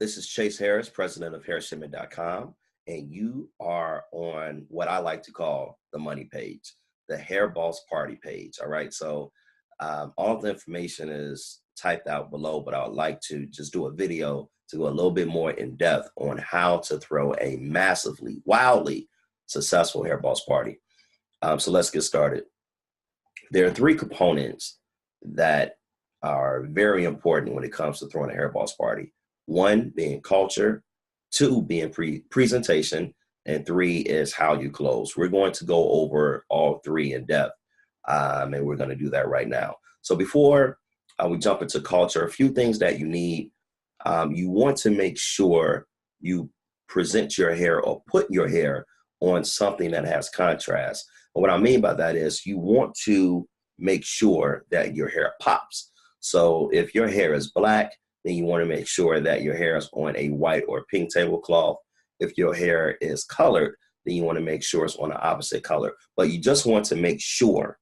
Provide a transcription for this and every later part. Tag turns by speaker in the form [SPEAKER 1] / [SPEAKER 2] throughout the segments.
[SPEAKER 1] This is Chase Harris, president of HairShipment.com, and you are on what I like to call the money page, the Hair Boss Party page. All right. So all the information is typed out below, but I would like to just do a video to go a little bit more in depth on how to throw a massively, wildly successful hair boss party. So let's get started. There are three components that are very important when it comes to throwing a hair boss party. One being culture, two being presentation, and three is how you close. We're going to go over all three in depth, and we're going to do that right now. So before we jump into culture, a few things that you need. You want to make sure you present your hair or put your hair on something that has contrast. And what I mean by that is you want to make sure that your hair pops. So if your hair is black, then you want to make sure that your hair is on a white or pink tablecloth. If your hair is colored, then you want to make sure it's on the opposite color. But you just want to make sure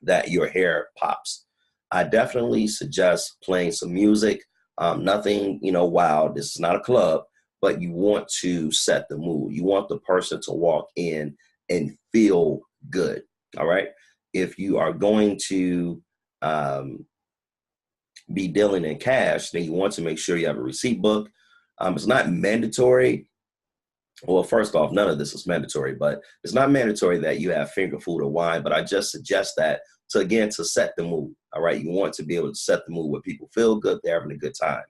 [SPEAKER 1] that your hair pops. I definitely suggest playing some music. Nothing, wild. This is not a club, but you want to set the mood. You want the person to walk in and feel good. All right. If you are going to be dealing in cash, then you want to make sure you have a receipt book. It's not mandatory. Well, first off, none of this is mandatory, but it's not mandatory that you have finger food or wine, but I just suggest that to set the mood. All right. You want to be able to set the mood where people feel good. They're having a good time.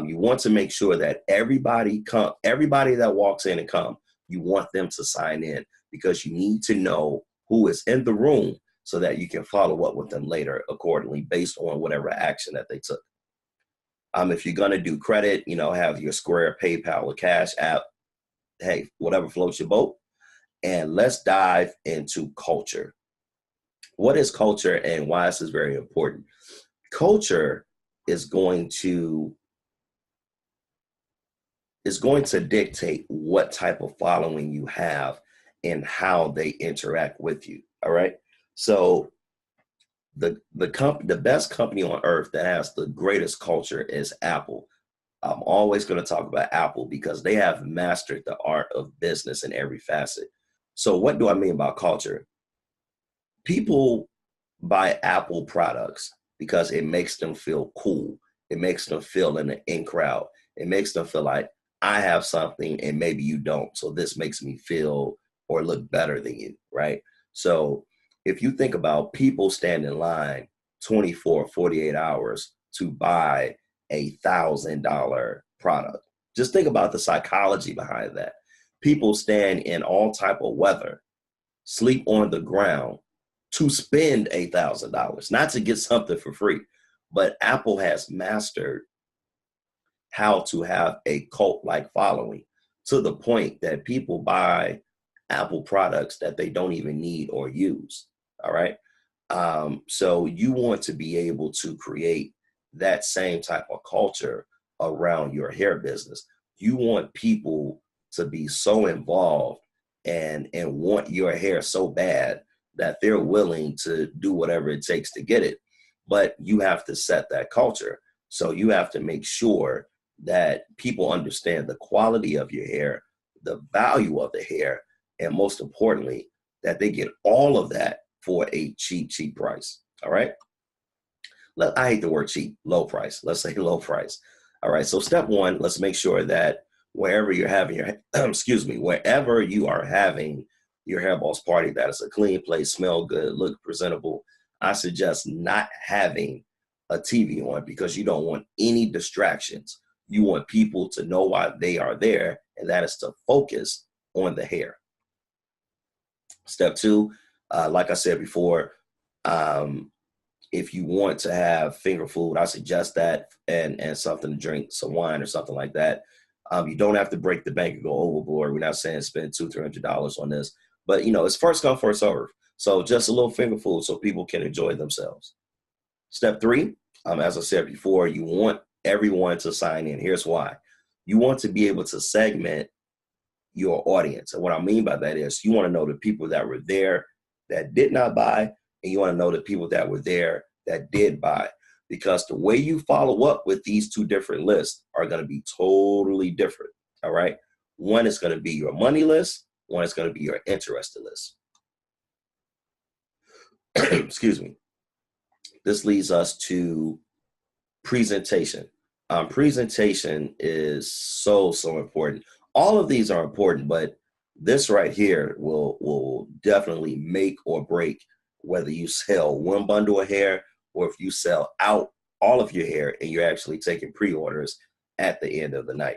[SPEAKER 1] You want to make sure that everybody that walks in and come, you want them to sign in because you need to know who is in the room so that you can follow up with them later accordingly based on whatever action that they took. If you're going to do credit, have your Square, PayPal, or Cash App. Hey, whatever floats your boat. And let's dive into culture. What is culture and why is this very important? Culture is going to dictate what type of following you have and how they interact with you. All right. So the best company on earth that has the greatest culture is Apple. I'm always going to talk about Apple because they have mastered the art of business in every facet. So what do I mean by culture? People buy Apple products because it makes them feel cool. It makes them feel in the in crowd. It makes them feel like I have something and maybe you don't. So this makes me feel or look better than you, right? So if you think about people stand in line 24, 48 hours to buy $1,000 product, just think about the psychology behind that. People stand in all type of weather, sleep on the ground to spend $1,000, not to get something for free. But Apple has mastered how to have a cult-like following to the point that people buy Apple products that they don't even need or use. All right. So you want to be able to create that same type of culture around your hair business. You want people to be so involved and want your hair so bad that they're willing to do whatever it takes to get it. But you have to set that culture. So you have to make sure that people understand the quality of your hair, the value of the hair, and most importantly, that they get all of that for a cheap price. All right. I hate the word cheap, low price. Let's say low price. All right. So step one, let's make sure that wherever you're having your, wherever you are having your hair boss party, that is a clean place, smell good, look presentable. I suggest not having a TV on because you don't want any distractions. You want people to know why they are there, and that is to focus on the hair. Step two, like I said before, if you want to have finger food, I suggest that and something to drink, some wine or something like that. You don't have to break the bank and go overboard. We're not saying spend $200-$300 on this, but it's first come, first serve. So just a little finger food so people can enjoy themselves. Step three, as I said before, you want everyone to sign in. Here's why. You want to be able to segment your audience. And what I mean by that is you want to know the people that were there that did not buy, and you want to know the people that were there that did buy. because the way you follow up with these two different lists are going to be totally different. All right. One is going to be your money list. One is going to be your interested list. Excuse me. This leads us to presentation. Presentation is so important. All of these are important, but this right here will definitely make or break whether you sell one bundle of hair or if you sell out all of your hair and you're actually taking pre-orders at the end of the night.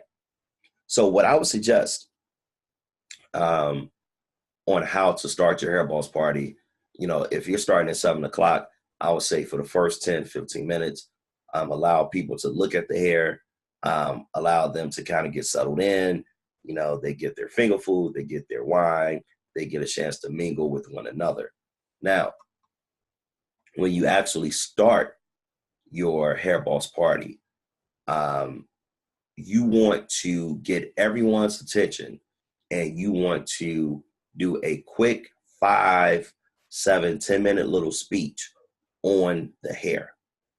[SPEAKER 1] So what I would suggest on how to start your hairballs party, if you're starting at 7 o'clock, I would say for the first 10, 15 minutes, allow people to look at the hair, allow them to kind of get settled in. They get their finger food, they get their wine, they get a chance to mingle with one another. Now, when you actually start your hairballs party, you want to get everyone's attention and you want to do a quick 5, 7, 10-minute little speech on the hair.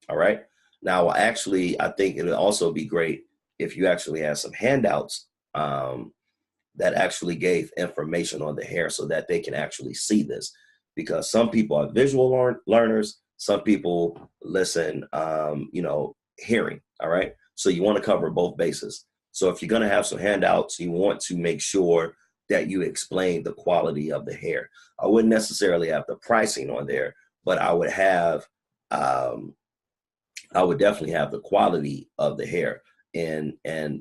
[SPEAKER 1] All right. Now, actually, I think it would also be great if you actually had some handouts that actually gave information on the hair so that they can actually see this. Because some people are visual learners, some people listen, hearing. All right. So you want to cover both bases. So if you're going to have some handouts, you want to make sure that you explain the quality of the hair. I wouldn't necessarily have the pricing on there, but I would have, I would definitely have the quality of the hair and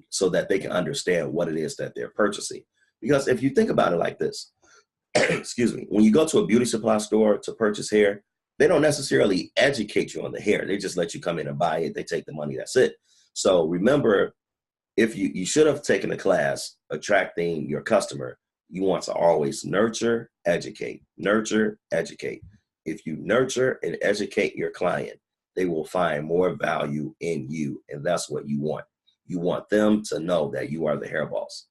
[SPEAKER 1] so that they can understand what it is that they're purchasing. Because if you think about it like this, excuse me, when you go to a beauty supply store to purchase hair, they don't necessarily educate you on the hair. They just let you come in and buy it. They take the money. That's it. So remember, if you should have taken a class attracting your customer, you want to always nurture, educate, nurture, educate. If you nurture and educate your client, they will find more value in you. And that's what you want. You want them to know that you are the hair boss.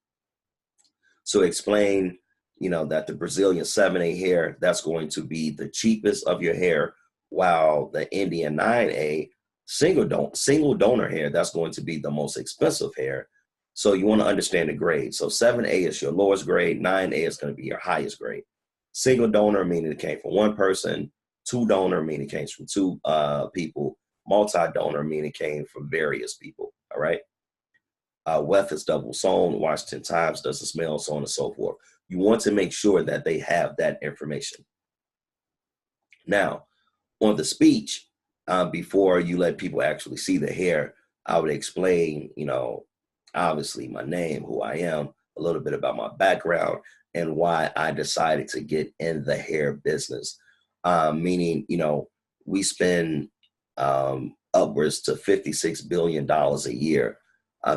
[SPEAKER 1] So explain, that the Brazilian 7A hair, that's going to be the cheapest of your hair, while the Indian 9A single donor hair, that's going to be the most expensive hair. So you want to understand the grade. So 7A is your lowest grade, 9A is going to be your highest grade. Single donor, meaning it came from one person. Two donor, meaning it came from two people. Multi-donor, meaning it came from various people. All right. Weft is double sewn, washed 10 times, doesn't smell, so on and so forth. You want to make sure that they have that information. Now, on the speech, before you let people actually see the hair, I would explain, obviously my name, who I am, a little bit about my background, and why I decided to get in the hair business. Meaning, we spend upwards to $56 billion a year.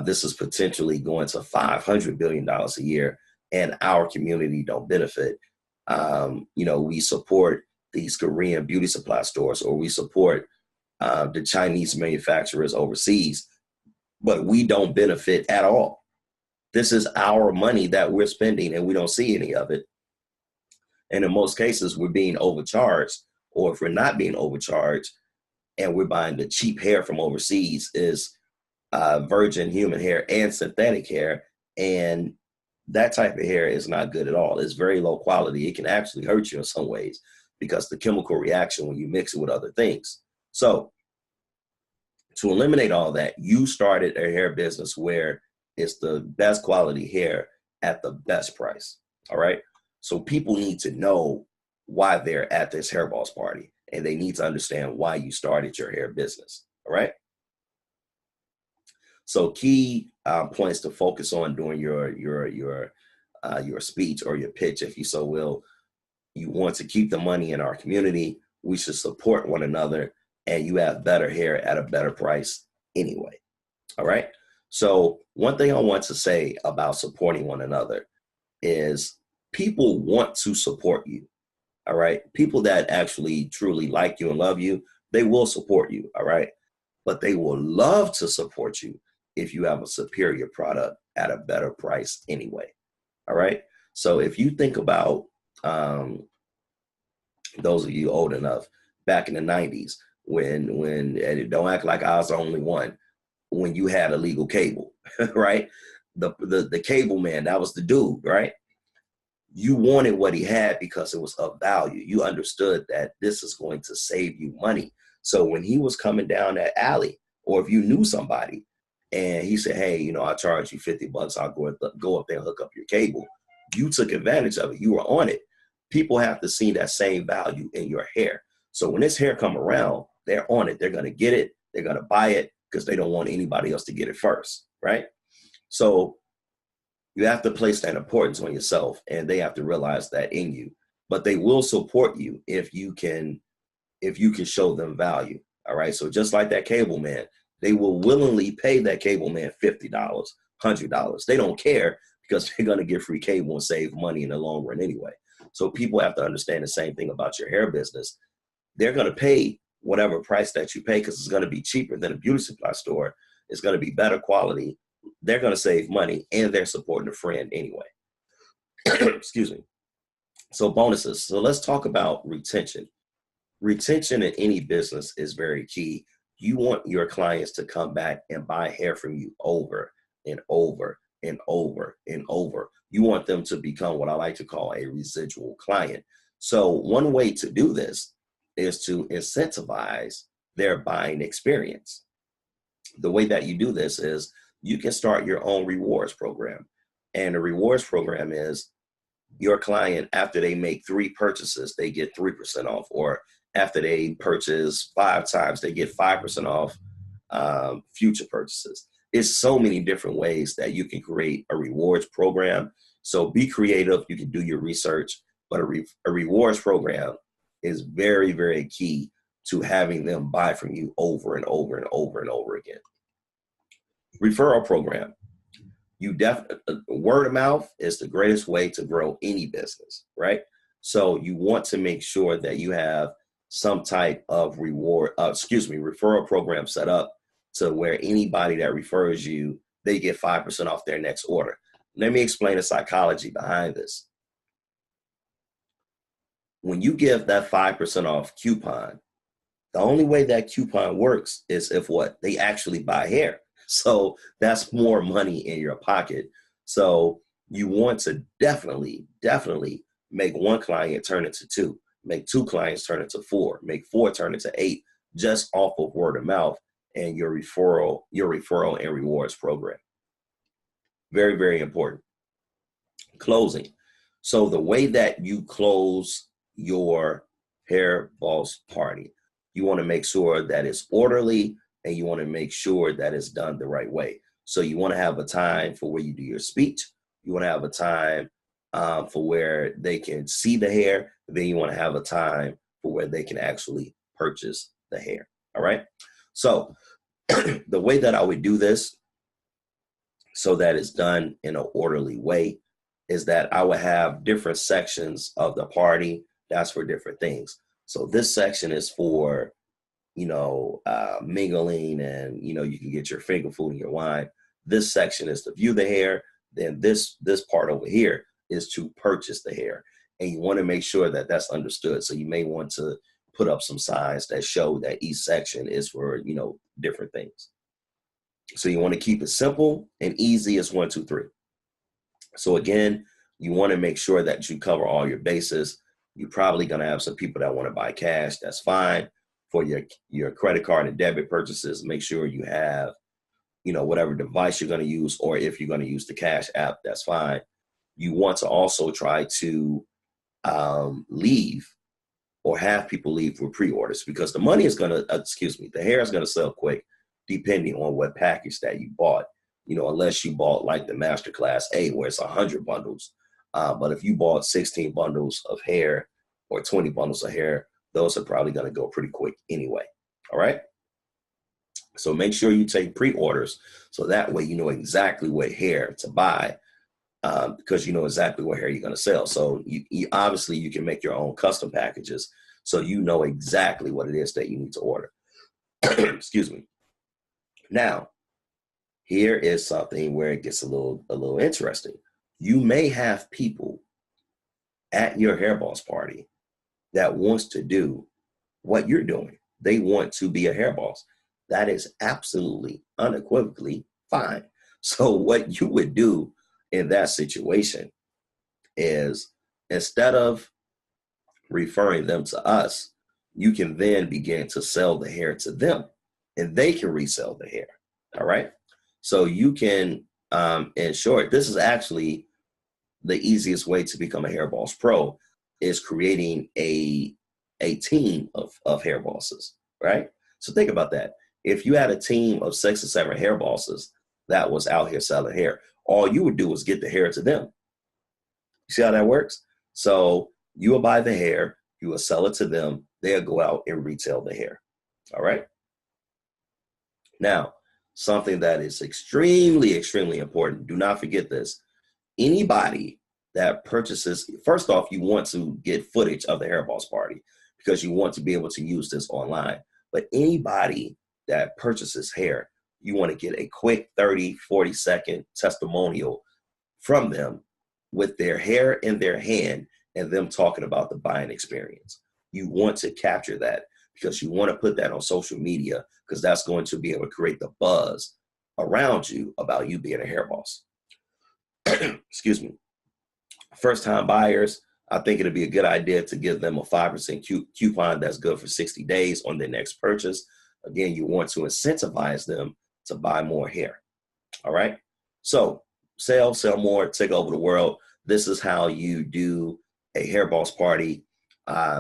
[SPEAKER 1] This is potentially going to $500 billion a year, and our community don't benefit. We support these Korean beauty supply stores, or we support the Chinese manufacturers overseas, but we don't benefit at all. This is our money that we're spending, and we don't see any of it. And in most cases, we're being overcharged, or if we're not being overcharged and we're buying the cheap hair from overseas, is virgin human hair and synthetic hair. And that type of hair is not good at all. It's very low quality. It can actually hurt you in some ways because the chemical reaction when you mix it with other things. So to eliminate all that, you started a hair business where it's the best quality hair at the best price. All right. So people need to know why they're at this hairballs party, and they need to understand why you started your hair business. All right. So key points to focus on during your speech or your pitch, if you so will. You want to keep the money in our community. We should support one another, and you have better hair at a better price anyway. All right. So one thing I want to say about supporting one another is people want to support you. All right. People that actually truly like you and love you, they will support you. All right. But they will love to support you if you have a superior product at a better price anyway. All right. So if you think about those of you old enough, back in the 90s, and don't act like I was the only one, when you had illegal cable, right? The cable man, that was the dude, right? You wanted what he had because it was of value. You understood that this is going to save you money. So when he was coming down that alley, or if you knew somebody and he said, hey, I charge you $50, I'll go up there and hook up your cable. You took advantage of it. You were on it. People have to see that same value in your hair. So when this hair come around, they're on it. They're going to get it. They're going to buy it because they don't want anybody else to get it first, right? So you have to place that importance on yourself, and they have to realize that in you. But they will support you if you can show them value. All right. So just like that cable man, they will willingly pay that cable man $50, $100. They don't care because they're going to get free cable and save money in the long run anyway. So people have to understand the same thing about your hair business. They're going to pay whatever price that you pay because it's going to be cheaper than a beauty supply store. It's going to be better quality. They're going to save money, and they're supporting a friend anyway. Excuse me. So bonuses. So let's talk about retention. Retention in any business is very key. You want your clients to come back and buy hair from you over and over and over and over. You want them to become what I like to call a residual client. So one way to do this is to incentivize their buying experience. The way that you do this is you can start your own rewards program. And the rewards program is your client, after they make 3 purchases, they get 3% off, or after they purchase 5 times, they get 5% off future purchases. It's so many different ways that you can create a rewards program. So be creative. You can do your research, but a rewards program is very, very key to having them buy from you over and over and over and over again. Referral program. Word of mouth is the greatest way to grow any business, right? So you want to make sure that you have some type of referral program set up to where anybody that refers you, they get 5% off their next order. Let me explain the psychology behind this. When you give that 5% off coupon, the only way that coupon works is if they actually buy hair. So that's more money in your pocket. So you want to definitely make 1 client turn into 2, make 2 clients turn into 4, make 4 turn into 8, just off of word of mouth and your referral and rewards program. Very, very important. Closing. So the way that you close your hair boss party, you want to make sure that it's orderly, and you want to make sure that it's done the right way. So you want to have a time for where you do your speech. You want to have a time for where they can see the hair. Then you want to have a time for where they can actually purchase the hair. All right. So the way that I would do this so that it's done in an orderly way is that I would have different sections of the party. That's for different things. So this section is for mingling, and you can get your finger food and your wine. This section is to view the hair. Then this part over here is to purchase the hair, and you want to make sure that that's understood. So you may want to put up some signs that show that each section is for different things. So you want to keep it simple and easy as 1, 2, 3. So again, you want to make sure that you cover all your bases. You're probably going to have some people that want to buy cash. That's fine. For your credit card and debit purchases, make sure you have, whatever device you're going to use, or if you're going to use the Cash App, that's fine. You want to also try to leave or have people leave with pre-orders, because the money is going to, the hair is going to sell quick depending on what package that you bought, unless you bought like the Masterclass A where it's 100 bundles. But if you bought 16 bundles of hair or 20 bundles of hair, those are probably going to go pretty quick anyway. All right. So make sure you take pre-orders so that way you know exactly what hair to buy, because you know exactly what hair you're going to sell. So you obviously you can make your own custom packages, so you know exactly what it is that you need to order. Excuse me. Now, here is something where it gets a little interesting. You may have people at your hair boss party that wants to do what you're doing. they want to be a hair boss. That is absolutely unequivocally fine. So what you would do in that situation is, instead of referring them to us, you can then begin to sell the hair to them, and they can resell the hair. All right. So you can, in short, this is actually the easiest way to become a hair boss pro, is creating a team of hair bosses, right? So think about that. If you had a team of 6 or 7 hair bosses that was out here selling hair, all you would do was get the hair to them. You see how that works? So you will buy the hair, you will sell it to them, they'll go out and retail the hair. All right. Now, something that is extremely, extremely important, do not forget this. Anybody that purchases, first off, you want to get footage of the hair boss party because you want to be able to use this online. But anybody that purchases hair, you want to get a quick 30, 40-second testimonial from them with their hair in their hand and them talking about the buying experience. You want to capture that because you want to put that on social media, because that's going to be able to create the buzz around you about you being a hair boss. Excuse me. First time buyers, I think it'd be a good idea to give them a 5% coupon that's good for 60 days on their next purchase. Again, you want to incentivize them to buy more hair. All right. So sell more, take over the world. This is how you do a hair boss party.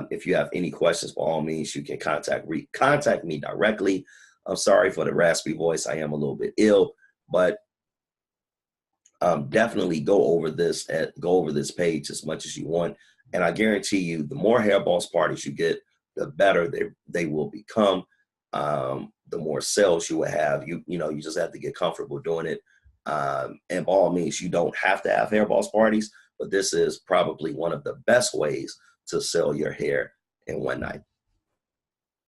[SPEAKER 1] If you have any questions, by all means, you can contact me directly. I'm sorry for the raspy voice. I am a little bit ill, but definitely go over this page as much as you want. And I guarantee you, the more hair boss parties you get, the better they will become. The more sales you will have. You just have to get comfortable doing it. And by all means, you don't have to have hair boss parties, but this is probably one of the best ways to sell your hair in one night.